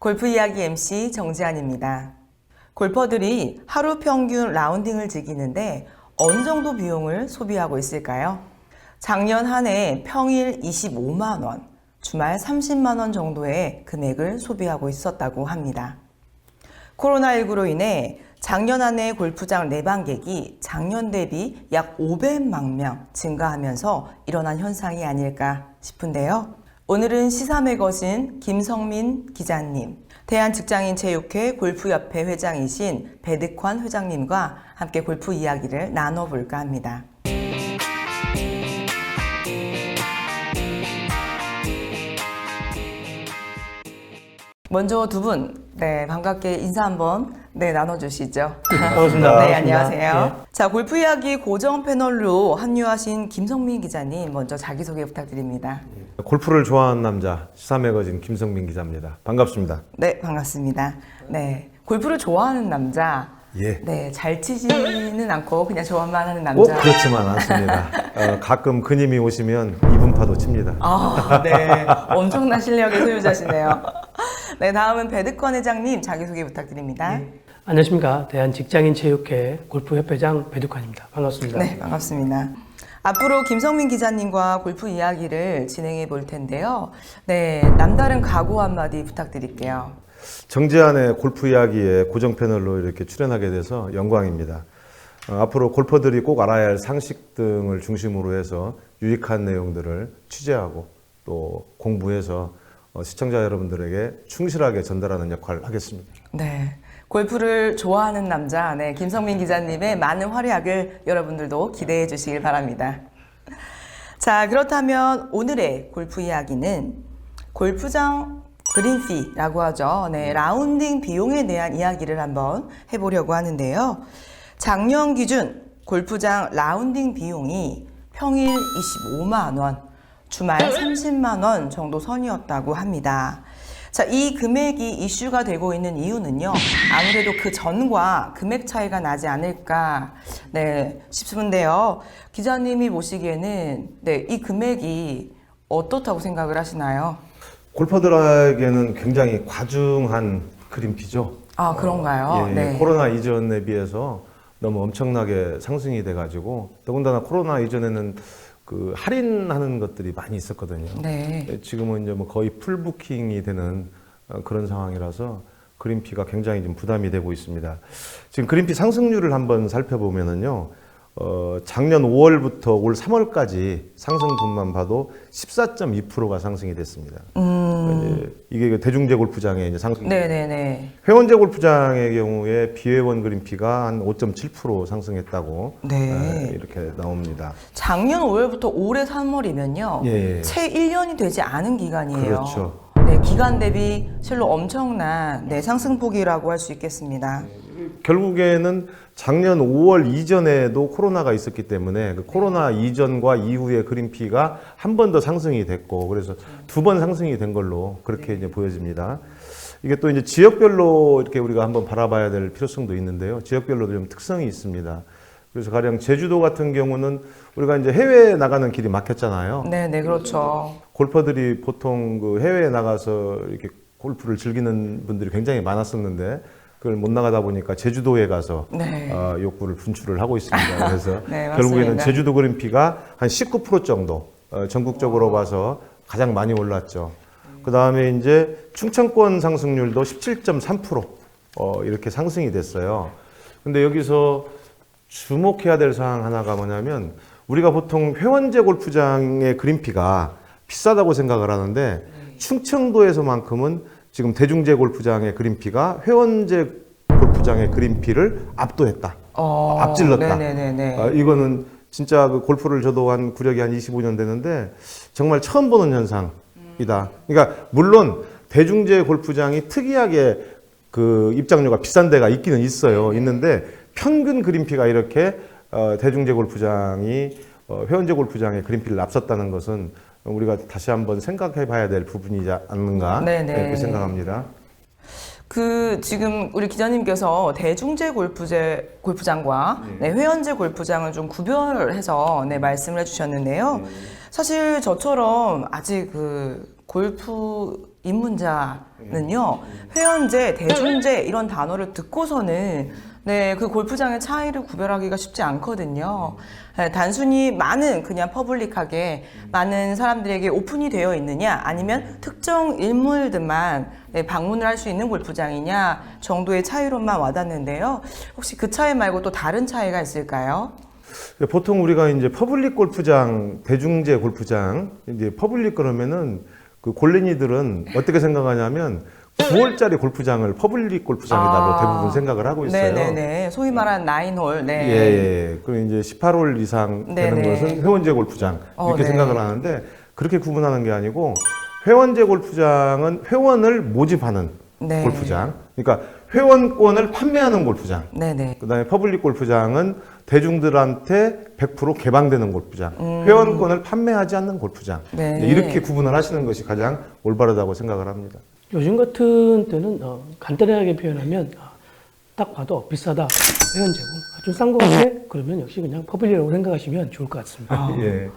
골프 이야기 MC 정지한입니다. 골퍼들이 하루 평균 라운딩을 즐기는데 어느 정도 비용을 소비하고 있을까요? 작년 한 해 평일 25만 원, 주말 30만 원 정도의 금액을 소비하고 있었다고 합니다. 코로나19로 인해 작년 한 해 골프장 내방객이 작년 대비 약 500만 명 증가하면서 일어난 현상이 아닐까 싶은데요. 오늘은 시사매거진 김성민 기자님, 대한직장인체육회 골프협회 회장이신 배득환 회장님과 함께 골프 이야기를 나눠볼까 합니다. 먼저 두 분, 반갑게 인사 한번 나눠주시죠. 반갑습니다. 네, 안녕하세요. 자, 골프 이야기 고정 패널로 합류하신 김성민 기자님, 먼저 자기소개 부탁드립니다. 골프를 좋아하는 남자, 시사매거진 김성민 기자입니다. 반갑습니다. 네, 반갑습니다. 네, 골프를 좋아하는 남자. 예. 네, 잘 치지는 않고 그냥 좋아만 하는 남자. 그렇지만 않습니다. 가끔 그님이 오시면 2분파도 칩니다. 아, 네. 엄청난 실력의 소유자시네요. 네, 다음은 배득환 회장님 자기소개 부탁드립니다. 안녕하십니까. 대한직장인체육회 골프협회장 배득환입니다. 반갑습니다. 네, 반갑습니다. 앞으로 김성민 기자님과 골프 이야기를 진행해 볼 텐데요. 네, 남다른 각오 한마디 부탁드릴게요. 정지한의 골프 이야기에 고정 패널로 이렇게 출연하게 돼서 영광입니다. 앞으로 골퍼들이 꼭 알아야 할 상식 등을 중심으로 해서 유익한 내용들을 취재하고 또 공부해서 시청자 여러분들에게 충실하게 전달하는 역할을 하겠습니다. 네, 골프를 좋아하는 남자, 김성민 기자님의 많은 활약을 여러분들도 기대해 주시길 바랍니다. 자, 그렇다면 오늘의 골프 이야기는 골프장 그린피라고 하죠. 라운딩 비용에 대한 이야기를 한번 해보려고 하는데요. 작년 기준 골프장 라운딩 비용이 평일 25만 원, 주말 30만 원 정도 선이었다고 합니다. 자, 이 금액이 이슈가 되고 있는 이유는요. 아무래도 그 전과 금액 차이가 나지 않을까 싶은데요. 기자님이 보시기에는 이 금액이 어떻다고 생각을 하시나요? 골퍼들에게는 굉장히 과중한 그린피죠. 아, 그런가요? 네. 코로나 이전에 비해서 너무 엄청나게 상승이 돼가지고 더군다나 코로나 이전에는 그 할인하는 것들이 많이 있었거든요. 네. 지금은 이제 뭐 거의 풀부킹이 되는 그런 상황이라서 그린피가 굉장히 좀 부담이 되고 있습니다. 지금 그린피 상승률을 한번 살펴보면은요. 작년 5월부터 올 3월까지 상승분만 봐도 14.2%가 상승이 됐습니다. 이게 대중제 골프장의 이제 상승. 네네네. 회원제 골프장의 경우에 비회원 그린피가 한 5.7% 상승했다고 이렇게 나옵니다. 작년 5월부터 올해 3월이면요. 채 1년이 되지 않은 기간이에요. 그렇죠. 네, 기간 대비 실로 엄청난 상승폭이라고 할 수 있겠습니다. 결국에는 작년 5월 이전에도 코로나가 있었기 때문에 그 코로나 이전과 이후의 그린피가 한 번 더 상승이 됐고 그래서 두 번 상승이 된 걸로 그렇게 이제 보여집니다. 이게 또 이제 지역별로 이렇게 우리가 한번 바라봐야 될 필요성도 있는데요. 지역별로도 좀 특성이 있습니다. 그래서 가령 제주도 같은 경우는 우리가 이제 해외에 나가는 길이 막혔잖아요. 네, 그렇죠. 골퍼들이 보통 그 해외에 나가서 이렇게 골프를 즐기는 분들이 굉장히 많았었는데 그걸 못 나가다 보니까 제주도에 가서 욕구를 분출을 하고 있습니다. 그래서 결국에는 제주도 그린피가 한 19% 정도 전국적으로 봐서 가장 많이 올랐죠. 그 다음에 이제 충청권 상승률도 17.3% 이렇게 상승이 됐어요. 근데 여기서 주목해야 될 사항 하나가 뭐냐면 우리가 보통 회원제 골프장의 그린피가 비싸다고 생각을 하는데 충청도에서만큼은 지금 대중제 골프장의 그린피가 회원제 골프장의 그린피를 압도했다. 앞질렀다. 이거는 진짜 그 골프를 저도 한 구력이 한 25년 되는데 정말 처음 보는 현상이다. 그러니까 물론 대중제 골프장이 특이하게 그 입장료가 비싼 데가 있기는 있어요. 있는데 평균 그린피가 이렇게 대중제 골프장이 회원제 골프장의 그린피를 앞섰다는 것은 우리가 다시 한번 생각해 봐야 될 부분이지 않는가 그렇게 생각합니다. 지금 우리 기자님께서 대중제 골프장과 회원제 골프장을 좀 구별해서 말씀을 해주셨는데요. 사실 저처럼 아직 골프 입문자는요, 회원제, 대중제 이런 단어를 듣고서는 네, 그 골프장의 차이를 구별하기가 쉽지 않거든요. 네, 단순히 많은 그냥 퍼블릭하게 많은 사람들에게 오픈이 되어 있느냐, 아니면 특정 인물들만 네, 방문을 할 수 있는 골프장이냐 정도의 차이로만 와닿는데요. 혹시 그 차이 말고 또 다른 차이가 있을까요? 보통 우리가 이제 퍼블릭 골프장, 대중제 골프장, 이제 퍼블릭 그러면은 그 골린이들은 어떻게 생각하냐면 9홀짜리 골프장을 퍼블릭 골프장이라고 대부분 생각을 하고 있어요. 네네네. 소위 말하는 9홀. 네. 예. 그리고 이제 18홀 이상 되는 네네. 것은 회원제 골프장 이렇게 네. 생각을 하는데 그렇게 구분하는 게 아니고 회원제 골프장은 회원을 모집하는 네. 골프장. 그러니까 회원권을 판매하는 골프장. 네네. 그다음에 퍼블릭 골프장은 대중들한테 100% 개방되는 골프장. 회원권을 판매하지 않는 골프장. 네. 이렇게 구분을 하시는 것이 가장 올바르다고 생각을 합니다. 요즘 같은 때는 간단하게 표현하면 딱 봐도 비싸다, 회원제고 좀 싼 거 같아? 그러면 역시 그냥 퍼블릭이라고 생각하시면 좋을 것 같습니다. 예.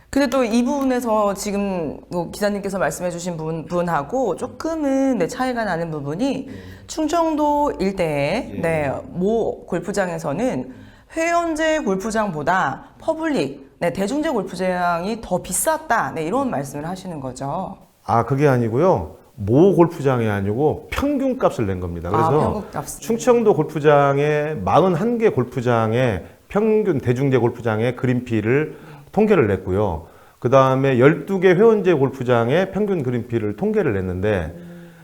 근데 또 이 부분에서 지금 뭐 기자님께서 말씀해주신 부분하고 조금은 네, 차이가 나는 부분이 충청도 일대의 네, 모 골프장에서는 회원제 골프장보다 퍼블릭, 네, 대중제 골프장이 더 비쌌다, 네, 이런 말씀을 하시는 거죠. 아, 그게 아니고요. 모 골프장이 아니고 평균 값을 낸 겁니다. 그래서 평균값. 충청도 골프장의 41개 골프장의 평균 대중제 골프장의 그린피를 통계를 냈고요. 그 다음에 12개 회원제 골프장의 평균 그린피를 통계를 냈는데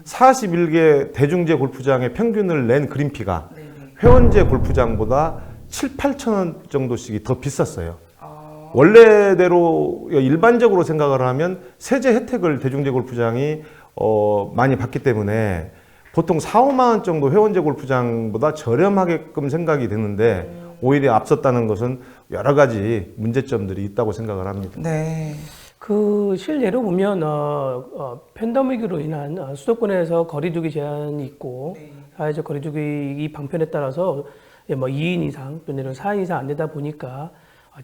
41개 대중제 골프장의 평균을 낸 그린피가 회원제 골프장보다 7, 8천 원 정도씩이 더 비쌌어요. 원래대로 일반적으로 생각을 하면 세제 혜택을 대중제 골프장이 많이 받기 때문에 보통 4, 5만 원 정도 회원제 골프장보다 저렴하게끔 생각이 되는데 오히려 앞섰다는 것은 여러 가지 문제점들이 있다고 생각을 합니다. 네. 그 실례로 보면 팬데믹으로 인한 수도권에서 거리두기 제한이 있고 사회적 거리두기 방편에 따라서 뭐 2인 이상 또는 이런 4인 이상 안 되다 보니까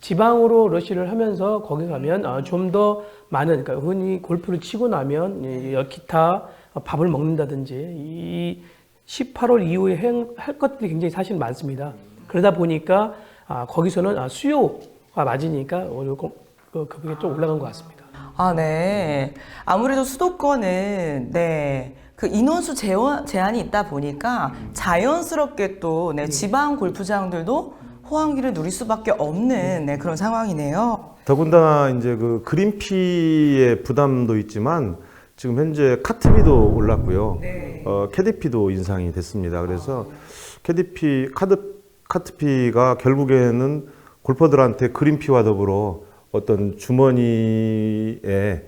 지방으로 러시를 하면서 거기 가면 좀 더 많은, 그러니까 흔히 골프를 치고 나면 기타 밥을 먹는다든지 이 18월 이후에 할 것들이 굉장히 사실 많습니다. 그러다 보니까 거기서는 수요가 맞으니까 그게 좀 올라간 것 같습니다. 아, 네. 아무래도 수도권은 네. 그 인원수 제한이 있다 보니까 자연스럽게 또 네, 지방 골프장들도 호황기를 누릴 수밖에 없는 네, 그런 상황이네요. 더군다나 이제 그 그린피의 부담도 있지만 지금 현재 카트비도 올랐고요. 캐디피도 인상이 됐습니다. 그래서 카트피가 결국에는 골퍼들한테 그린피와 더불어 어떤 주머니에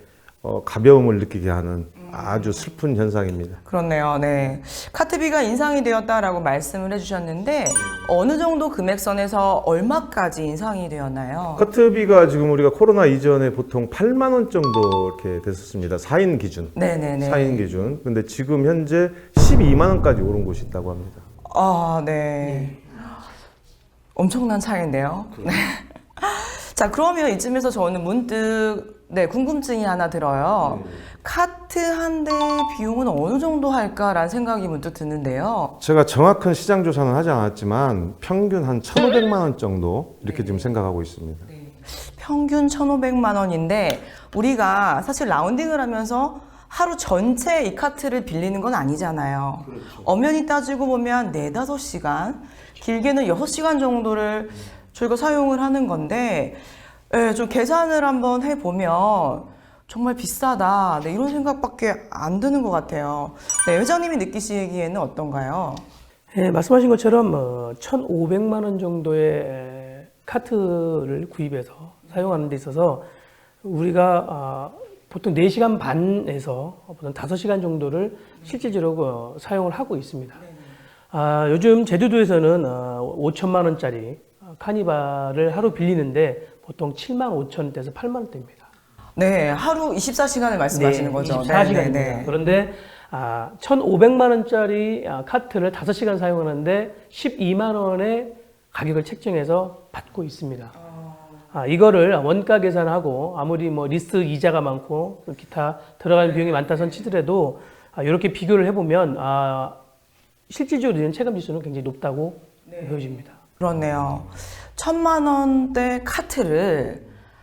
가벼움을 느끼게 하는 아주 슬픈 현상입니다. 그렇네요. 네. 카트비가 인상이 되었다라고 말씀을 해주셨는데 어느 정도 금액선에서 얼마까지 인상이 되었나요? 카트비가 지금 우리가 코로나 이전에 보통 8만 원 정도 이렇게 됐었습니다. 4인 기준. 네네네. 4인 기준. 근데 지금 현재 12만 원까지 오른 곳이 있다고 합니다. 아, 네. 엄청난 차이인데요. 네. 자, 그러면 이쯤에서 저는 문득 네, 궁금증이 하나 들어요. 카트 한 대 비용은 어느 정도 할까라는 생각이 문득 드는데요. 제가 정확한 시장 조사는 하지 않았지만 평균 한 1,500만 원 정도 이렇게 지금 생각하고 있습니다. 평균 1,500만 원인데 우리가 사실 라운딩을 하면서 하루 전체 이 카트를 빌리는 건 아니잖아요. 엄연히 따지고 보면 4, 5시간, 길게는 6시간 정도를 저희가 사용을 하는 건데 네, 좀 계산을 한번 해보면 정말 비싸다 네, 이런 생각밖에 안 드는 것 같아요. 네, 회장님이 느끼시기에는 어떤가요? 네, 말씀하신 것처럼 1,500만 원 정도의 카트를 구입해서 사용하는 데 있어서 우리가 보통 4시간 반에서 보통 5시간 정도를 실질적으로 사용을 하고 있습니다. 요즘 제주도에서는 5천만 원짜리 카니발을 하루 빌리는데 보통 7만 5천 원대에서 8만 원대입니다. 네, 하루 24시간을 말씀하시는 거죠. 24시간입니다. 네. 그런데 1,500만 원짜리 카트를 5시간 사용하는데 12만 원의 가격을 책정해서 받고 있습니다. 이거를 원가 계산하고 아무리 뭐 리스 이자가 많고 기타 들어가는 비용이 많다 손 치더라도 이렇게 비교를 해보면 실질적으로 드는 체감 지수는 굉장히 높다고 보여집니다. 그렇네요. 1,000만 원대 카트를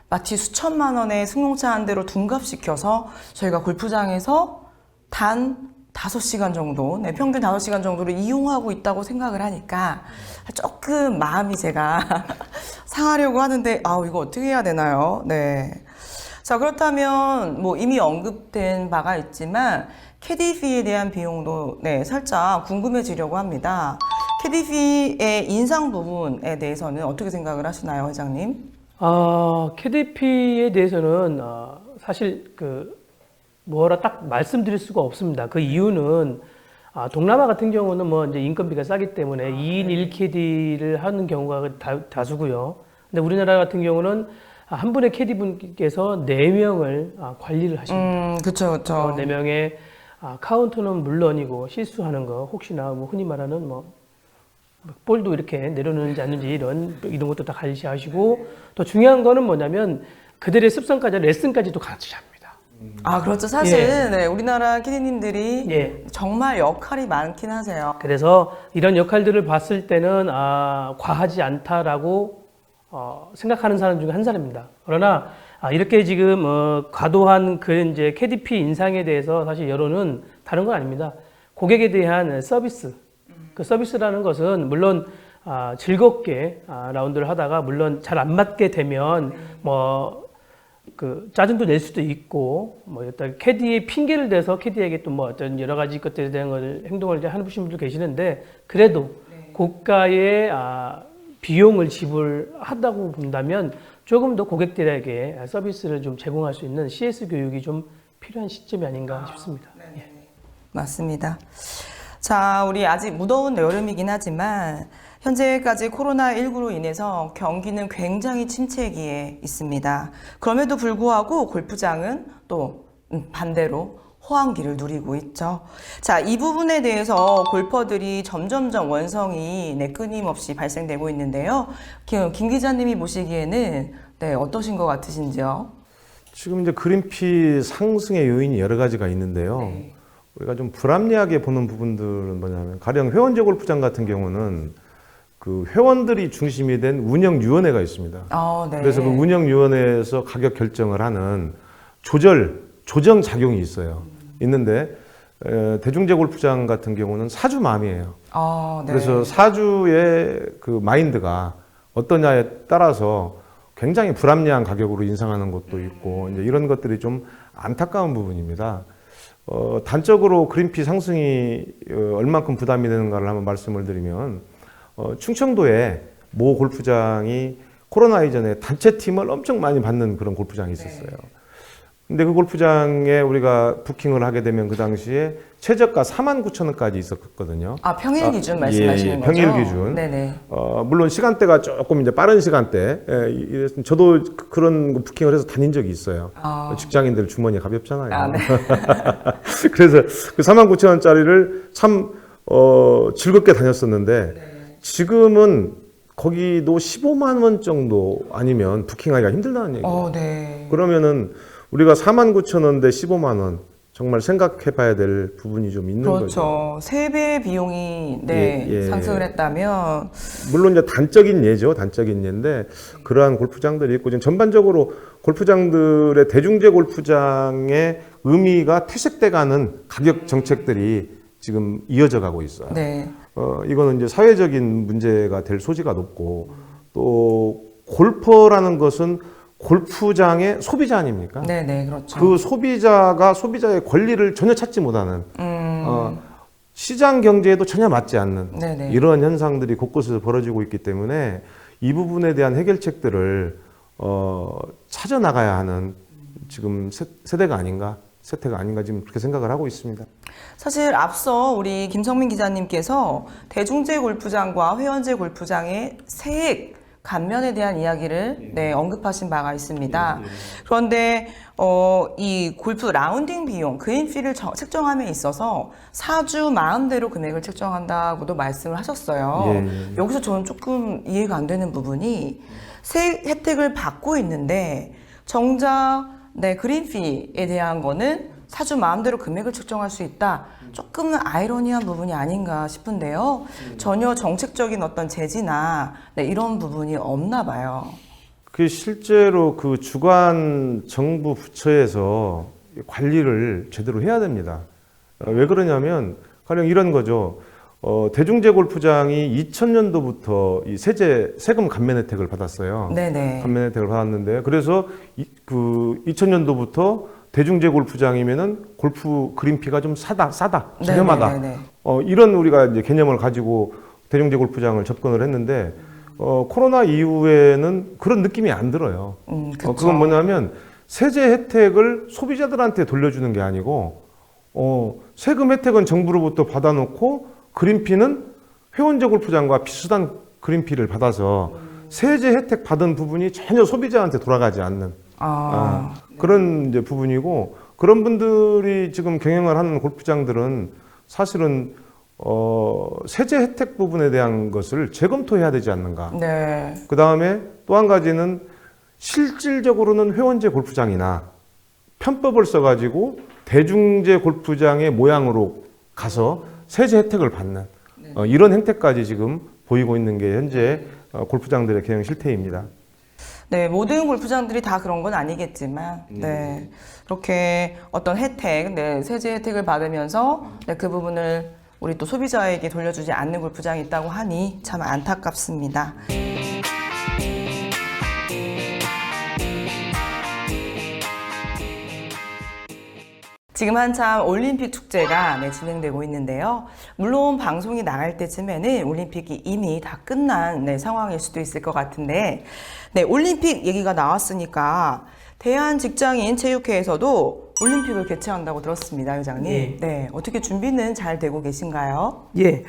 마치 수천만 원의 승용차 한 대로 둔갑시켜서 저희가 골프장에서 단 5시간 정도, 평균 5시간 정도를 이용하고 있다고 생각을 하니까 조금 마음이 제가 상하려고 하는데, 이거 어떻게 해야 되나요? 네. 자, 그렇다면 뭐 이미 언급된 바가 있지만 캐디피에 대한 비용도 살짝 궁금해지려고 합니다. 캐디피의 인상 부분에 대해서는 어떻게 생각을 하시나요, 회장님? KDP에 대해서는 사실 뭐라 딱 말씀드릴 수가 없습니다. 그 이유는 동남아 같은 경우는 뭐 이제 인건비가 싸기 때문에 2인 1캐디를 하는 경우가 다수고요. 근데 우리나라 같은 경우는 한 분의 캐디분께서 4명을 관리를 하십니다. 그렇죠. 4명의 카운터는 물론이고 실수하는 거 혹시나 뭐 흔히 말하는 뭐 볼도 이렇게 내려놓는지 않는지 이런 것도 다 관리하시고 또 중요한 거는 뭐냐면 그들의 습성까지 레슨까지도 같이 합니다. 그렇죠. 사실 우리나라 캐디님들이 정말 역할이 많긴 하세요. 그래서 이런 역할들을 봤을 때는 과하지 않다라고 생각하는 사람 중에 한 사람입니다. 그러나 이렇게 지금 과도한 이제 KDP 인상에 대해서 사실 여론은 다른 건 아닙니다. 고객에 대한 서비스. 그 서비스라는 것은 물론 즐겁게 라운드를 하다가 물론 잘 안 맞게 되면 짜증도 낼 수도 있고 일단 캐디의 핑계를 대서 캐디에게 또 어떤 여러 가지 것들에 대한 행동을 하는 분들도 계시는데 그래도 고가의 비용을 지불하다고 본다면 조금 더 고객들에게 서비스를 좀 제공할 수 있는 CS 교육이 좀 필요한 시점이 아닌가 싶습니다. 맞습니다. 자, 우리 아직 무더운 여름이긴 하지만 현재까지 코로나19로 인해서 경기는 굉장히 침체기에 있습니다. 그럼에도 불구하고 골프장은 또 반대로 호황기를 누리고 있죠. 자, 이 부분에 대해서 골퍼들이 점점점 원성이 끊임없이 발생되고 있는데요. 김 기자님이 보시기에는 어떠신 것 같으신지요? 지금 이제 그린피 상승의 요인이 여러 가지가 있는데요. 우리가 좀 불합리하게 보는 부분들은 뭐냐면 가령 회원제 골프장 같은 경우는 그 회원들이 중심이 된 운영위원회가 있습니다. 그래서 그 운영위원회에서 가격 결정을 하는 조정 작용이 있어요. 있는데 대중제 골프장 같은 경우는 사주 마음이에요. 그래서 사주의 그 마인드가 어떠냐에 따라서 굉장히 불합리한 가격으로 인상하는 것도 있고 이제 이런 것들이 좀 안타까운 부분입니다. 단적으로 그린피 상승이 얼만큼 부담이 되는가를 한번 말씀을 드리면 충청도에 모 골프장이 코로나 이전에 단체 팀을 엄청 많이 받는 그런 골프장이 있었어요. 근데 그 골프장에 우리가 부킹을 하게 되면 그 당시에 최저가 49,000원까지 있었거든요. 평일 기준 말씀하시는 거죠? 평일 기준. 네네. 물론 시간대가 조금 이제 빠른 시간대. 저도 그런 부킹을 해서 다닌 적이 있어요. 직장인들 주머니 가볍잖아요. 네. 그래서 그 49,000원짜리를 참 즐겁게 다녔었는데 지금은 거기도 15만 원 정도 아니면 부킹하기가 힘들다는 얘기예요. 그러면은 우리가 49,000원 대 15만 원 정말 생각해 봐야 될 부분이 좀 있는 거죠. 그렇죠. 3배 비용이 상승을 했다면 물론 이제 단적인 예죠. 단적인 예인데 그러한 골프장들이 있고 지금 전반적으로 골프장들의 대중제 골프장의 의미가 퇴색돼 가는 가격 정책들이 지금 이어져 가고 있어요. 이거는 이제 사회적인 문제가 될 소지가 높고 또 골퍼라는 것은 골프장의 소비자 아닙니까? 그렇죠. 그 소비자가 소비자의 권리를 전혀 찾지 못하는 시장 경제에도 전혀 맞지 않는 이런 현상들이 곳곳에서 벌어지고 있기 때문에 이 부분에 대한 해결책들을 찾아 나가야 하는 지금 세태가 아닌가 지금 그렇게 생각을 하고 있습니다. 사실 앞서 우리 김성민 기자님께서 대중제 골프장과 회원제 골프장의 세액 감면에 대한 이야기를 언급하신 바가 있습니다. 그런데 이 골프 라운딩 비용, 그린피를 책정함에 있어서 사주 마음대로 금액을 책정한다고도 말씀을 하셨어요. 여기서 저는 조금 이해가 안 되는 부분이 새 혜택을 받고 있는데 정작 그린피에 대한 거는 사주 마음대로 금액을 책정할 수 있다. 조금은 아이러니한 부분이 아닌가 싶은데요. 전혀 정책적인 어떤 제지나 이런 부분이 없나 봐요. 그 실제로 그 주관 정부 부처에서 관리를 제대로 해야 됩니다. 왜 그러냐면 가령 이런 거죠. 대중제 골프장이 2000년도부터 이 세금 감면 혜택을 받았어요. 네네. 감면 혜택을 받았는데 그래서 그 2000년도부터 대중제 골프장이면은 골프 그린피가 좀 싸다, 저렴하다. 네네네네. 이런 우리가 이제 개념을 가지고 대중제 골프장을 접근을 했는데 코로나 이후에는 그런 느낌이 안 들어요. 그건 뭐냐면 세제 혜택을 소비자들한테 돌려주는 게 아니고 세금 혜택은 정부로부터 받아놓고 그린피는 회원제 골프장과 비슷한 그린피를 받아서 세제 혜택 받은 부분이 전혀 소비자한테 돌아가지 않는 그런 이제 부분이고 그런 분들이 지금 경영을 하는 골프장들은 사실은 세제 혜택 부분에 대한 것을 재검토해야 되지 않는가. 네. 그 다음에 또 한 가지는 실질적으로는 회원제 골프장이나 편법을 써가지고 대중제 골프장의 모양으로 가서 세제 혜택을 받는 이런 행태까지 지금 보이고 있는 게 현재 골프장들의 경영 실태입니다. 네, 모든 골프장들이 다 그런 건 아니겠지만, 그렇게 어떤 혜택, 세제 혜택을 받으면서 그 부분을 우리 또 소비자에게 돌려주지 않는 골프장이 있다고 하니 참 안타깝습니다. 지금 한참 올림픽 축제가 진행되고 있는데요. 물론 방송이 나갈 때쯤에는 올림픽이 이미 다 끝난 상황일 수도 있을 것 같은데 올림픽 얘기가 나왔으니까 대한직장인체육회에서도 올림픽을 개최한다고 들었습니다, 회장님. 네, 어떻게 준비는 잘 되고 계신가요? 예.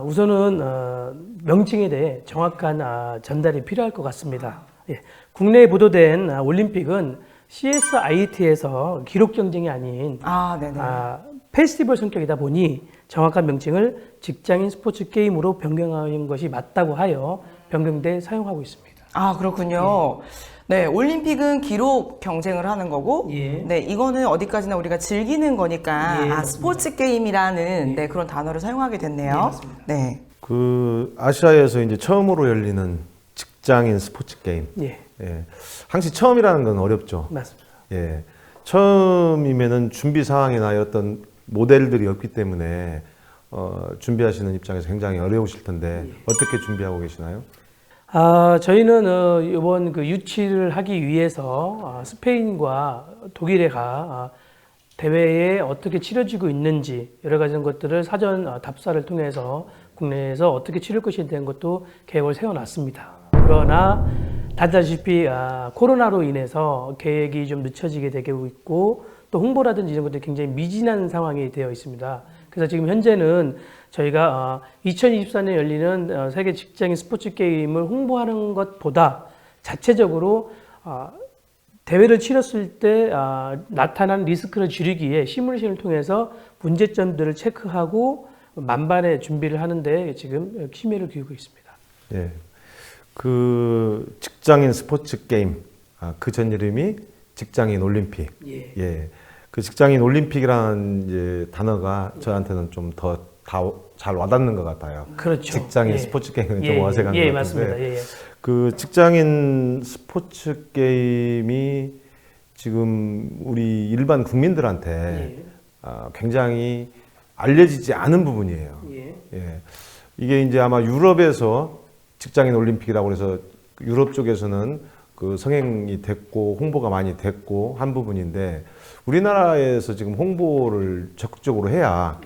우선은 명칭에 대해 정확한 전달이 필요할 것 같습니다. 예. 국내에 보도된 올림픽은 CSIT에서 기록 경쟁이 아닌 페스티벌 성격이다 보니 정확한 명칭을 직장인 스포츠 게임으로 변경하는 것이 맞다고 하여 변경돼 사용하고 있습니다. 아, 그렇군요. 네, 올림픽은 기록 경쟁을 하는 거고, 이거는 어디까지나 우리가 즐기는 거니까 스포츠 게임이라는 그런 단어를 사용하게 됐네요. 맞습니다. 네. 그 아시아에서 이제 처음으로 열리는 직장인 스포츠 게임. 항상 처음이라는 건 어렵죠. 맞습니다. 처음이면은 준비 상황이나 어떤 모델들이 없기 때문에 준비하시는 입장에서 굉장히 어려우실 텐데 어떻게 준비하고 계시나요? 저희는 이번 그 유치를 하기 위해서 스페인과 독일에 가 대회에 어떻게 치러지고 있는지 여러 가지 것들을 사전 답사를 통해서 국내에서 어떻게 치를 것에 대한 것도 계획을 세워놨습니다. 그러나 다들 아시다시피 코로나로 인해서 계획이 좀 늦춰지게 되고 있고 또 홍보라든지 이런 것들이 굉장히 미진한 상황이 되어 있습니다. 그래서 지금 현재는 저희가 2024년에 열리는 세계 직장인 스포츠 게임을 홍보하는 것보다 자체적으로 대회를 치렀을 때 나타난 리스크를 줄이기에 시뮬레이션을 통해서 문제점들을 체크하고 만반의 준비를 하는데 지금 심혈을 기울이고 있습니다. 그 직장인 스포츠 게임 그 전 이름이 직장인 올림픽. 그 직장인 올림픽이라는 이제 단어가 저한테는 좀 더 잘 와닿는 것 같아요. 그렇죠. 직장인 스포츠 게임은 좀 어색한 것 같은데. 맞습니다. 그 직장인 스포츠 게임이 지금 우리 일반 국민들한테 굉장히 알려지지 않은 부분이에요. 이게 이제 아마 유럽에서 직장인 올림픽이라고 해서 유럽 쪽에서는 그 성행이 됐고 홍보가 많이 됐고 한 부분인데 우리나라에서 지금 홍보를 적극적으로 해야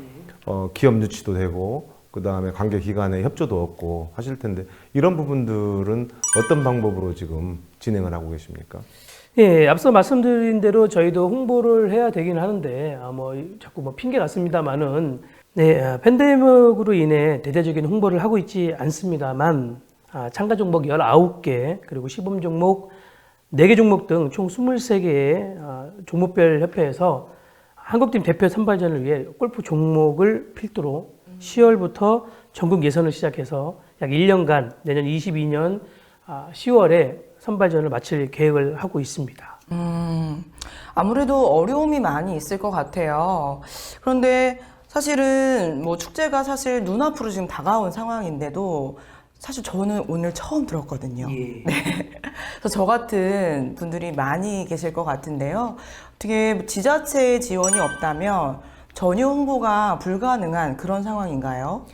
기업 유치도 되고 그 다음에 관계 기관의 협조도 얻고 하실 텐데 이런 부분들은 어떤 방법으로 지금 진행을 하고 계십니까? 앞서 말씀드린 대로 저희도 홍보를 해야 되긴 하는데 자꾸 핑계 같습니다만은 팬데믹으로 인해 대대적인 홍보를 하고 있지 않습니다만 참가 종목 19개, 그리고 시범 종목 4개 종목 등 총 23개의 종목별 협회에서 한국팀 대표 선발전을 위해 골프 종목을 필두로 10월부터 전국 예선을 시작해서 약 1년간 내년 22년 10월에 선발전을 마칠 계획을 하고 있습니다. 아무래도 어려움이 많이 있을 것 같아요. 그런데 사실은 뭐 축제가 사실 눈앞으로 지금 다가온 상황인데도 사실 저는 오늘 처음 들었거든요. 예. 네. 그래서 저 같은 분들이 많이 계실 것 같은데요. 어떻게 지자체의 지원이 없다면 전혀 홍보가 불가능한 그런 상황인가요?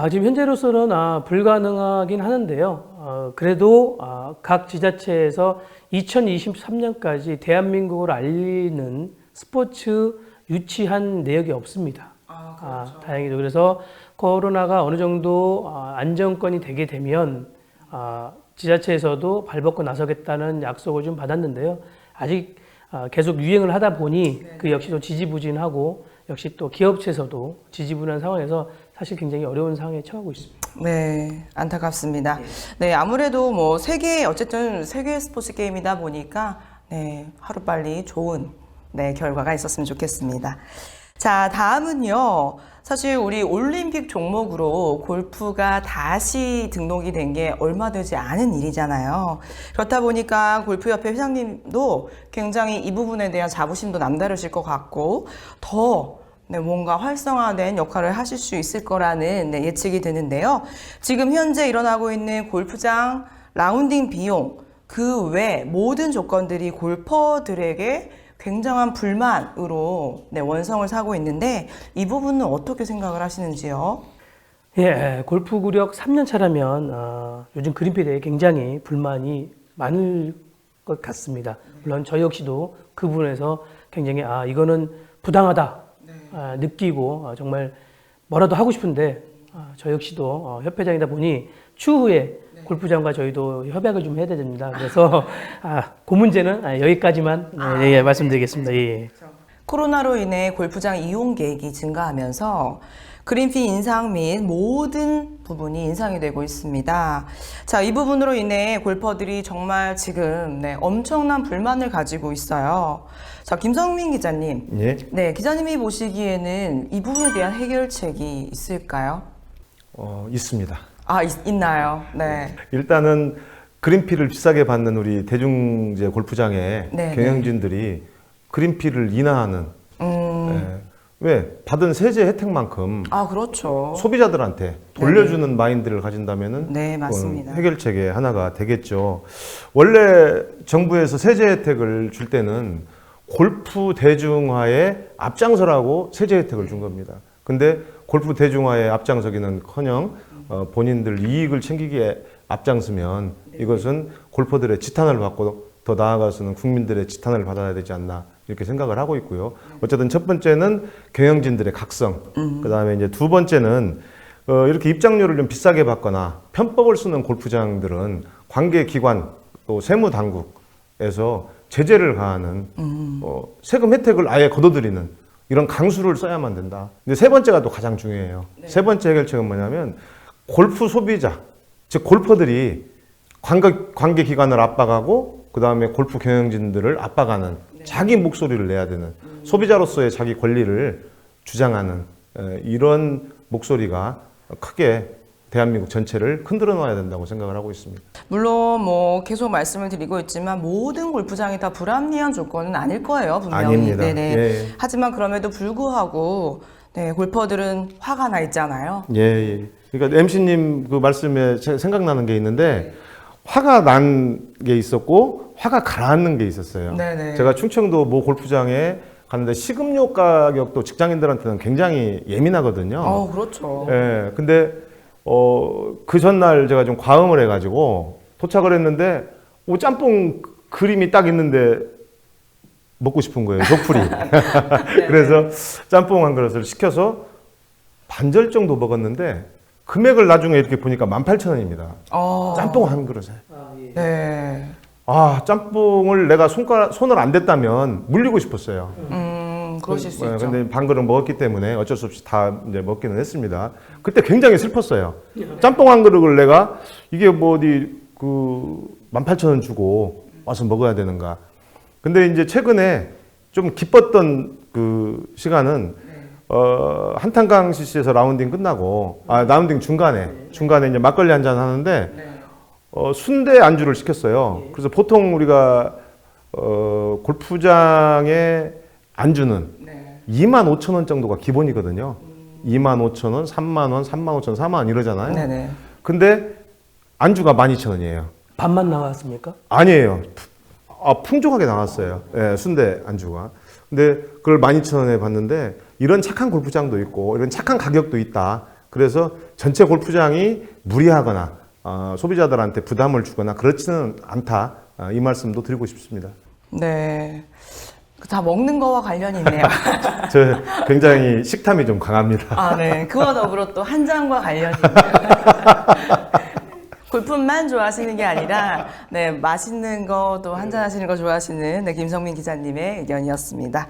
지금 현재로서는 불가능하긴 하는데요. 그래도 각 지자체에서 2023년까지 대한민국을 알리는 스포츠 유치한 내역이 없습니다. 그렇죠. 다행히도. 그래서 코로나가 어느 정도 안정권이 되게 되면 지자체에서도 발벗고 나서겠다는 약속을 좀 받았는데요. 아직 계속 유행을 하다 보니 그 역시도 지지부진하고 역시 또 기업체에서도 지지부진한 상황에서 사실 굉장히 어려운 상황에 처하고 있습니다. 네, 안타깝습니다. 네, 아무래도 뭐 어쨌든 세계 스포츠 게임이다 보니까 네, 하루빨리 좋은 결과가 있었으면 좋겠습니다. 자, 다음은요. 사실 우리 올림픽 종목으로 골프가 다시 등록이 된 게 얼마 되지 않은 일이잖아요. 그렇다 보니까 골프협회 회장님도 굉장히 이 부분에 대한 자부심도 남다르실 것 같고 더 뭔가 활성화된 역할을 하실 수 있을 거라는 예측이 드는데요. 지금 현재 일어나고 있는 골프장 라운딩 비용 그 외 모든 조건들이 골퍼들에게 굉장한 불만으로 원성을 사고 있는데 이 부분은 어떻게 생각을 하시는지요? 예, 골프 구력 3년 차라면 요즘 그린피드에 굉장히 불만이 많을 것 같습니다. 물론 저 역시도 그 부분에서 굉장히 이거는 부당하다 느끼고 정말 뭐라도 하고 싶은데 저 역시도 협회장이다 보니 추후에 골프장과 저희도 협약을 좀 해야 됩니다. 그래서 그 문제는 여기까지만 말씀드리겠습니다. 예. 코로나로 인해 골프장 이용객이 증가하면서 그린피 인상 및 모든 부분이 인상이 되고 있습니다. 자, 이 부분으로 인해 골퍼들이 정말 지금 엄청난 불만을 가지고 있어요. 자, 김성민 기자님. 예? 네, 기자님이 보시기에는 이 부분에 대한 해결책이 있을까요? 있습니다. 있나요? 네. 일단은 그린피를 비싸게 받는 우리 대중제 골프장의 경영진들이 그린피를 인하하는 왜 받은 세제 혜택만큼 그렇죠. 소비자들한테 돌려주는 마인드를 가진다면은 네, 맞습니다. 해결책의 하나가 되겠죠. 원래 정부에서 세제 혜택을 줄 때는 골프 대중화의 앞장서라고 세제 혜택을 준 겁니다. 근데 골프 대중화의 앞장서기는커녕 본인들 이익을 챙기기에 앞장서면 이것은 골퍼들의 지탄을 받고 더 나아가서는 국민들의 지탄을 받아야 되지 않나 이렇게 생각을 하고 있고요. 어쨌든 첫 번째는 경영진들의 각성, 그다음에 이제 두 번째는 이렇게 입장료를 좀 비싸게 받거나 편법을 쓰는 골프장들은 관계기관 또 세무당국에서 제재를 가하는 세금 혜택을 아예 걷어들이는 이런 강수를 써야만 된다. 근데 세 번째가 또 가장 중요해요. 세 번째 해결책은 뭐냐면 골프 소비자, 즉 골퍼들이 관계기관을 압박하고 그 다음에 골프 경영진들을 압박하는 자기 목소리를 내야 되는 소비자로서의 자기 권리를 주장하는 이런 목소리가 크게 대한민국 전체를 흔들어 놔야 된다고 생각을 하고 있습니다. 물론 뭐 계속 말씀을 드리고 있지만 모든 골프장이 다 불합리한 조건은 아닐 거예요, 분명히. 아닙니다. 네네. 예. 하지만 그럼에도 불구하고 골퍼들은 화가 나 있잖아요. 예. 그러니까 MC님 그 말씀에 생각나는 게 있는데 화가 난 게 있었고 화가 가라앉는 게 있었어요. 네네. 제가 충청도 모 골프장에 갔는데 식음료 가격도 직장인들한테는 굉장히 예민하거든요. 그렇죠. 예. 근데 그 전날 제가 좀 과음을 해가지고 도착을 했는데 짬뽕 그림이 딱 있는데 먹고 싶은 거예요. 속풀이. 그래서 짬뽕 한 그릇을 시켜서 반절 정도 먹었는데 금액을 나중에 이렇게 보니까 18,000원입니다. 짬뽕 한 그릇에. 네. 짬뽕을 내가 손을 안 댔다면 물리고 싶었어요. 그렇죠. 그러실 수 있죠. 근데 반 그릇 먹었기 때문에 어쩔 수 없이 다 이제 먹기는 했습니다. 그때 굉장히 슬펐어요. 짬뽕 한 그릇을 내가 이게 뭐 어디 그 18,000원 주고 와서 먹어야 되는가. 근데 이제 최근에 좀 기뻤던 그 시간은 한탄강 CC에서 라운딩 끝나고 라운딩 중간에 이제 막걸리 한잔 하는데 순대 안주를 시켰어요. 그래서 보통 우리가 골프장의 안주는 25,000원 정도가 기본이거든요. 25,000원, 30,000원, 35,000원, 40,000원 이러잖아요. 네네. 근데 안주가 12,000원이에요. 밥만 나왔습니까? 아니에요. 풍족하게 나왔어요. 예, 순대 안주가. 근데 그걸 12,000원에 봤는데 이런 착한 골프장도 있고 이런 착한 가격도 있다. 그래서 전체 골프장이 무리하거나 소비자들한테 부담을 주거나 그렇지는 않다. 이 말씀도 드리고 싶습니다. 네. 다 먹는 거와 관련이 있네요. 저 굉장히 식탐이 좀 강합니다. 네. 그와 더불어 또 한 잔과 관련이 있네요. 골프만 좋아하시는 게 아니라 네, 맛있는 거 또 한잔 하시는 거 좋아하시는 네, 김성민 기자님의 의견이었습니다.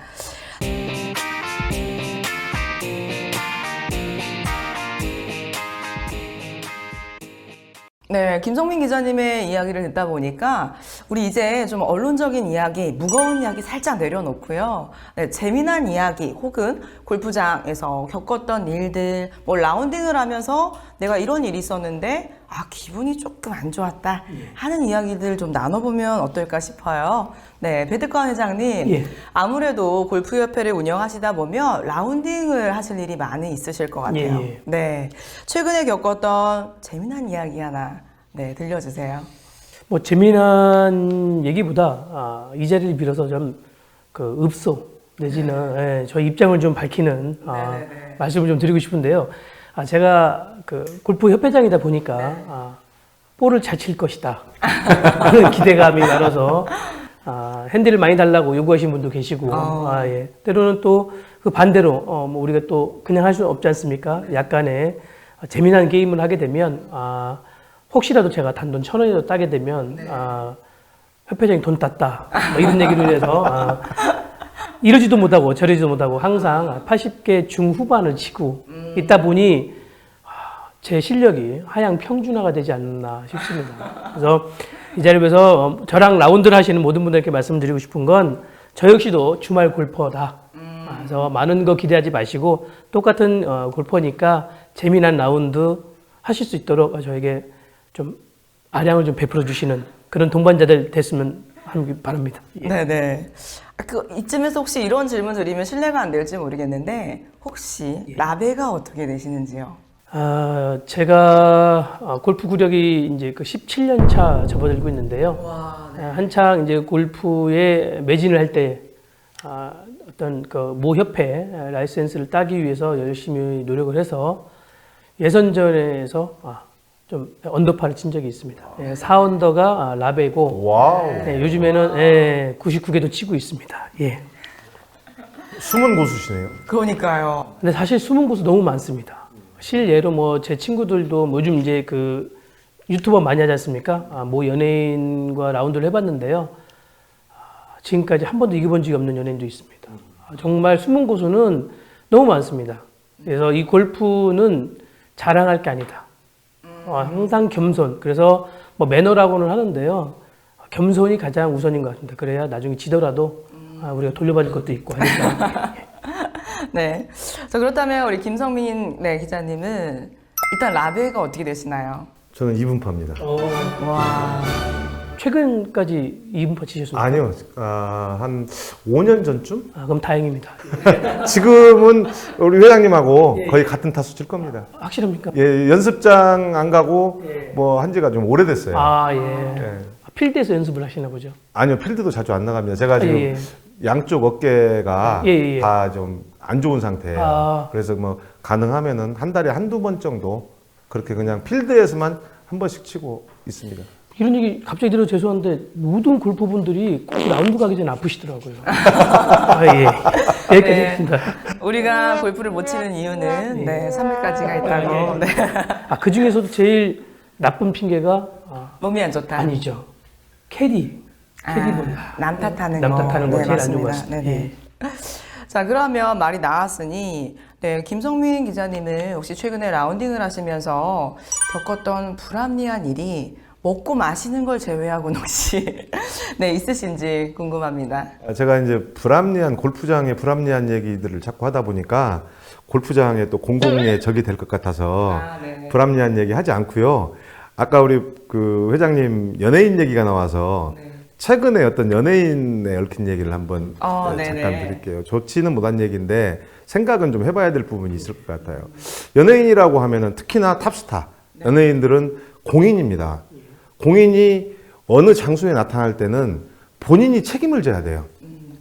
네, 김성민 기자님의 이야기를 듣다 보니까 우리 이제 좀 언론적인 이야기, 무거운 이야기 살짝 내려놓고요. 네, 재미난 이야기 혹은 골프장에서 겪었던 일들, 뭐 라운딩을 하면서 내가 이런 일이 있었는데 기분이 조금 안 좋았다 하는 이야기들 좀 나눠보면 어떨까 싶어요. 네, 배드권 회장님, 예. 아무래도 골프협회를 운영하시다 보면 라운딩을 하실 일이 많이 있으실 것 같아요. 예. 네, 최근에 겪었던 재미난 이야기 하나 네, 들려주세요. 뭐 재미난 얘기보다 이 자리를 빌어서 좀 그 읍소 내지는 저희 입장을 좀 밝히는 말씀을 좀 드리고 싶은데요. 제가 그 골프 협회장이다 보니까 볼을 잘 칠 것이다 그런 기대감이 많아서 핸들을 많이 달라고 요구하신 분도 계시고 예. 때로는 또 그 반대로 뭐 우리가 또 그냥 할 수는 없지 않습니까? 약간의 재미난 게임을 하게 되면 혹시라도 제가 단돈 1,000원이라도 따게 되면 협회장이 돈 땄다 뭐 이런 얘기를 해서 이러지도 못하고 저러지도 못하고 항상 80개 중후반을 치고 있다 보니 제 실력이 하향 평준화가 되지 않나 싶습니다. 그래서 이 자리에 서 저랑 라운드를 하시는 모든 분들께 말씀드리고 싶은 건 저 역시도 주말 골퍼다. 그래서 많은 거 기대하지 마시고 똑같은 골퍼니까 재미난 라운드 하실 수 있도록 저에게 좀 아량을 좀 베풀어 주시는 그런 동반자들 됐으면 하기 바랍니다. 예. 네네. 이쯤에서 혹시 이런 질문 드리면 신뢰가 안 될지 모르겠는데 혹시 라베가 어떻게 되시는지요? 제가 골프 구력이 이제 그 17년 차 접어들고 있는데요. 와, 네. 한창 이제 골프에 매진을 할 때 어떤 그 모 협회 라이센스를 따기 위해서 열심히 노력을 해서 예선전에서 좀 언더파를 친 적이 있습니다. 4언더가 라베고 와우. 요즘에는 99개도 치고 있습니다. 예. 숨은 고수시네요. 그러니까요. 근데 사실 숨은 곳은 너무 많습니다. 실예로 뭐 제 친구들도 뭐 요즘 이제 그 유튜버 많이 하지 않습니까? 뭐 연예인과 라운드를 해봤는데요. 지금까지 한 번도 이겨본 적이 없는 연예인도 있습니다. 정말 숨은 고수는 너무 많습니다. 그래서 이 골프는 자랑할 게 아니다. 항상 겸손. 그래서 뭐 매너라고는 하는데요. 겸손이 가장 우선인 것 같습니다. 그래야 나중에 지더라도 우리가 돌려받을 것도 있고 하니까. 네. 자, 그렇다면 우리 김성민 기자님은 일단 라베가 어떻게 되시나요? 저는 2분파입니다. 와. 최근까지 2분파 치셨습니까? 아니요. 한 5년 전쯤? 그럼 다행입니다. 지금은 우리 회장님하고 거의 같은 타수 칠 겁니다. 확실합니까? 예, 연습장 안 가고 뭐 한 지가 좀 오래됐어요. 예. 필드에서 연습을 하시나 보죠? 아니요. 필드도 자주 안 나갑니다. 제가 지금 양쪽 어깨가 다 좀 안 좋은 상태예요. 그래서 뭐 가능하면은 한 달에 한두 번 정도 그렇게 그냥 필드에서만 한 번씩 치고 있습니다. 이런 얘기 갑자기 들어서 죄송한데 모든 골퍼분들이 꼭 라운드 가기 전에 아프시더라고요. 여기까지 하겠습니다. 우리가 골프를 못 치는 이유는 3일까지가 있다고. 네. 그 중에서도 제일 나쁜 핑계가 몸이 안 좋다. 아니죠. 캐디볼. 남 탓하는 남 탓하는 거 제일 안 좋은 것 맞습니다. 같습니다. 네네. 자, 그러면 말이 나왔으니, 네, 김성민 기자님은 혹시 최근에 라운딩을 하시면서 겪었던 불합리한 일이 먹고 마시는 걸 제외하고는 혹시 네, 있으신지 궁금합니다. 제가 이제 불합리한 골프장의 불합리한 얘기들을 자꾸 하다 보니까 골프장에 또 공공의 적이 될 것 같아서 불합리한 얘기 하지 않고요. 아까 우리 그 회장님 연예인 얘기가 나와서 최근에 어떤 연예인에 얽힌 얘기를 한번 잠깐 드릴게요. 좋지는 못한 얘기인데 생각은 좀 해봐야 될 부분이 있을 것 같아요. 연예인이라고 하면은 특히나 탑스타 연예인들은 공인입니다. 공인이 어느 장소에 나타날 때는 본인이 책임을 져야 돼요.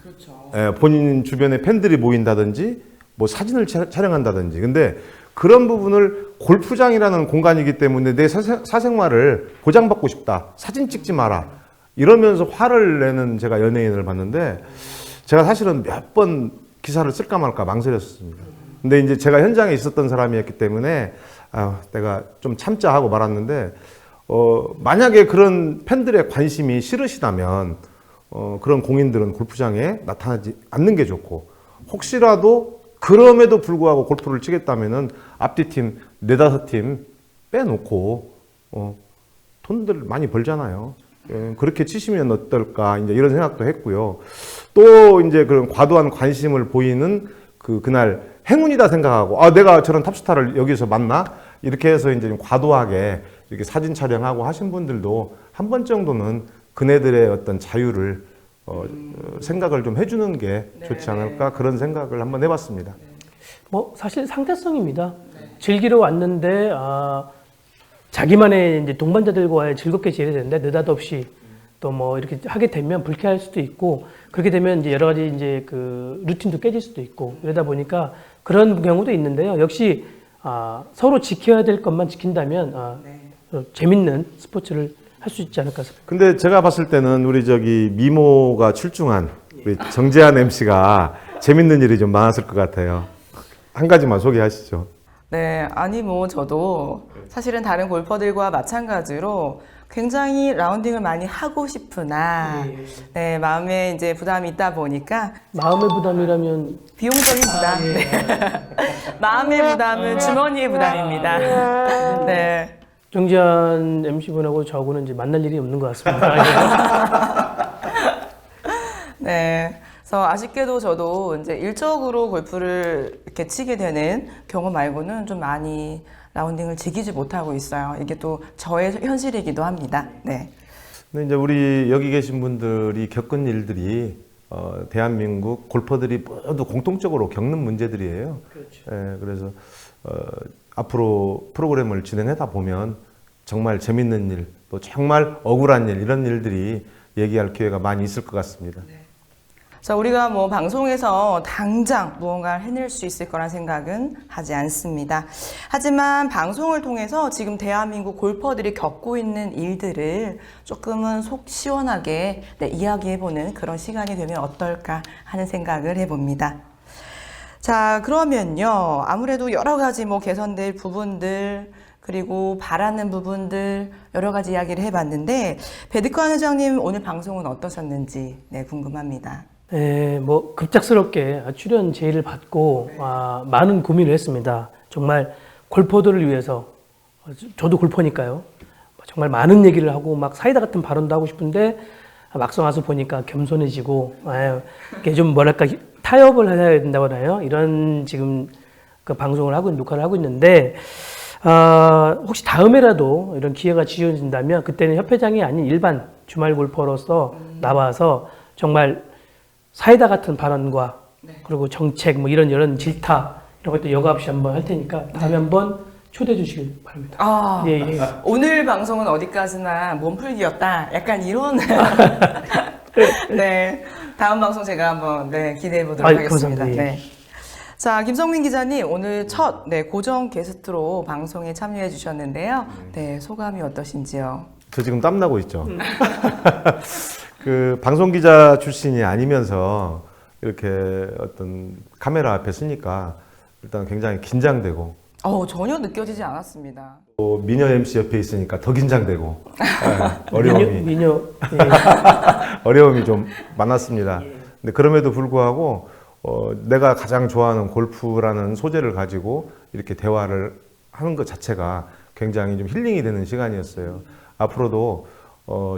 그렇죠. 예, 본인 주변에 팬들이 모인다든지 뭐 사진을 촬영한다든지. 근데 그런 부분을 골프장이라는 공간이기 때문에 내 사생활을 보장받고 싶다. 사진 찍지 마라. 이러면서 화를 내는 제가 연예인을 봤는데 제가 사실은 몇 번 기사를 쓸까 말까 망설였습니다. 근데 이제 제가 현장에 있었던 사람이었기 때문에 내가 좀 참자 하고 말았는데 만약에 그런 팬들의 관심이 싫으시다면 그런 공인들은 골프장에 나타나지 않는 게 좋고 혹시라도 그럼에도 불구하고 골프를 치겠다면은 앞뒤 팀, 네다섯 팀 빼놓고 돈들 많이 벌잖아요. 예, 그렇게 치시면 어떨까 이제 이런 생각도 했고요. 또 이제 그런 과도한 관심을 보이는 그날 행운이다 생각하고 내가 저런 탑스타를 여기서 만나 이렇게 해서 이제 좀 과도하게 이렇게 사진 촬영하고 하신 분들도 한 번 정도는 그네들의 어떤 자유를 생각을 좀 해주는 게 좋지 않을까 그런 생각을 한번 해봤습니다. 뭐 사실 상대성입니다. 즐기러 왔는데 자기만의 이제 동반자들과의 즐겁게 지내야 되는데 느닷없이 또 뭐 이렇게 하게 되면 불쾌할 수도 있고 그렇게 되면 이제 여러 가지 이제 그 루틴도 깨질 수도 있고 이러다 보니까 그런 경우도 있는데요. 역시 서로 지켜야 될 것만 지킨다면 재밌는 스포츠를 할 수 있지 않을까 싶습니다. 근데 제가 봤을 때는 우리 저기 미모가 출중한 우리 정재한 MC가 재밌는 일이 좀 많았을 것 같아요. 한 가지만 소개하시죠. 네, 아니 뭐 저도 사실은 다른 골퍼들과 마찬가지로 굉장히 라운딩을 많이 하고 싶으나 네, 마음에 이제 부담이 있다 보니까 마음의 부담이라면 비용적인 부담, 네. 마음의 부담은 주머니의 부담입니다. 네. 정지한 MC분하고 저하고는 이제 만날 일이 없는 것 같습니다. 네. 그래서 아쉽게도 저도 이제 일적으로 골프를 이렇게 치게 되는 경우 말고는 좀 많이 라운딩을 즐기지 못하고 있어요. 이게 또 저의 현실이기도 합니다. 네. 근데 이제 우리 여기 계신 분들이 겪은 일들이 대한민국 골퍼들이 모두 공통적으로 겪는 문제들이에요. 그렇죠. 예, 그래서 앞으로 프로그램을 진행하다 보면 정말 재밌는 일, 또 정말 억울한 일 이런 일들이 얘기할 기회가 많이 있을 것 같습니다. 네. 자, 우리가 뭐 방송에서 당장 무언가를 해낼 수 있을 거란 생각은 하지 않습니다. 하지만 방송을 통해서 지금 대한민국 골퍼들이 겪고 있는 일들을 조금은 속 시원하게 이야기해보는 그런 시간이 되면 어떨까 하는 생각을 해봅니다. 자, 그러면요. 아무래도 여러 가지 뭐 개선될 부분들, 그리고 바라는 부분들 여러 가지 이야기를 해봤는데 배드권 회장님 오늘 방송은 어떠셨는지 궁금합니다. 네, 뭐 급작스럽게 출연 제의를 받고 많은 고민을 했습니다. 정말 골퍼들을 위해서 저도 골퍼니까요. 정말 많은 얘기를 하고 막 사이다 같은 발언도 하고 싶은데 막상 와서 보니까 겸손해지고 이게 좀 뭐랄까 타협을 해야 된다고 하나요? 이런 지금 그 방송을 하고 녹화를 하고 있는데 혹시 다음에라도 이런 기회가 지어진다면 그때는 협회장이 아닌 일반 주말 골퍼로서 나와서 정말 사이다 같은 발언과 그리고 정책 뭐 이런 질타 이런 것도 여과 없이 한번 할 테니까 다음에 한번 초대해 주시길 바랍니다. 예. 오늘 방송은 어디까지나 몸풀기였다. 약간 이런 네, 다음 방송 제가 한번 기대해 보도록 하겠습니다. 감사합니다. 네. 자, 김성민 기자님 오늘 첫 고정 게스트로 방송에 참여해 주셨는데요. 네, 소감이 어떠신지요? 저 지금 땀나고 있죠. 그 방송 기자 출신이 아니면서 이렇게 어떤 카메라 앞에 서니까 일단 굉장히 긴장되고. 전혀 느껴지지 않았습니다. 또 미녀 MC 옆에 있으니까 더 긴장되고 어려움이 미녀 어려움이 좀 많았습니다. 근데 그럼에도 불구하고 내가 가장 좋아하는 골프라는 소재를 가지고 이렇게 대화를 하는 것 자체가 굉장히 좀 힐링이 되는 시간이었어요. 앞으로도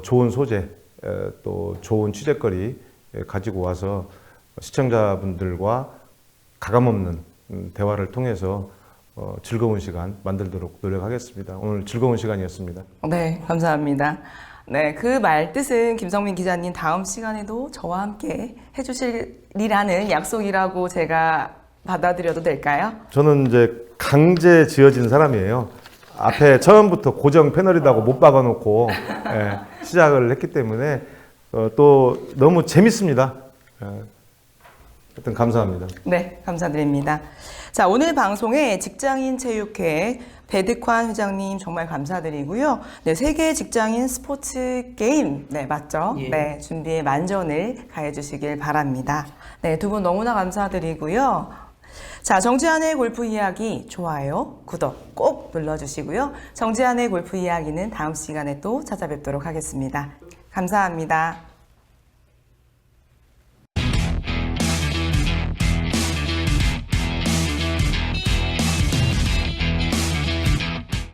좋은 소재, 또 좋은 취재거리 가지고 와서 시청자분들과 가감없는 대화를 통해서 즐거운 시간 만들도록 노력하겠습니다. 오늘 즐거운 시간이었습니다. 네, 감사합니다. 네, 그 말 뜻은 김성민 기자님 다음 시간에도 저와 함께 해주시리라는 약속이라고 제가 받아들여도 될까요? 저는 이제 강제 지어진 사람이에요. 앞에 처음부터 고정 패널이라고 못 박아놓고 시작을 했기 때문에 또 너무 재밌습니다. 하여튼 감사합니다. 네, 감사드립니다. 자, 오늘 방송에 직장인 체육회 배득환 회장님 정말 감사드리고요. 네, 세계 직장인 스포츠 게임, 네, 맞죠? 예. 네, 준비에 만전을 가해 주시길 바랍니다. 네, 두 분 너무나 감사드리고요. 자, 정지한의 골프 이야기 좋아요, 구독 꼭 눌러주시고요. 정지한의 골프 이야기는 다음 시간에 또 찾아뵙도록 하겠습니다. 감사합니다.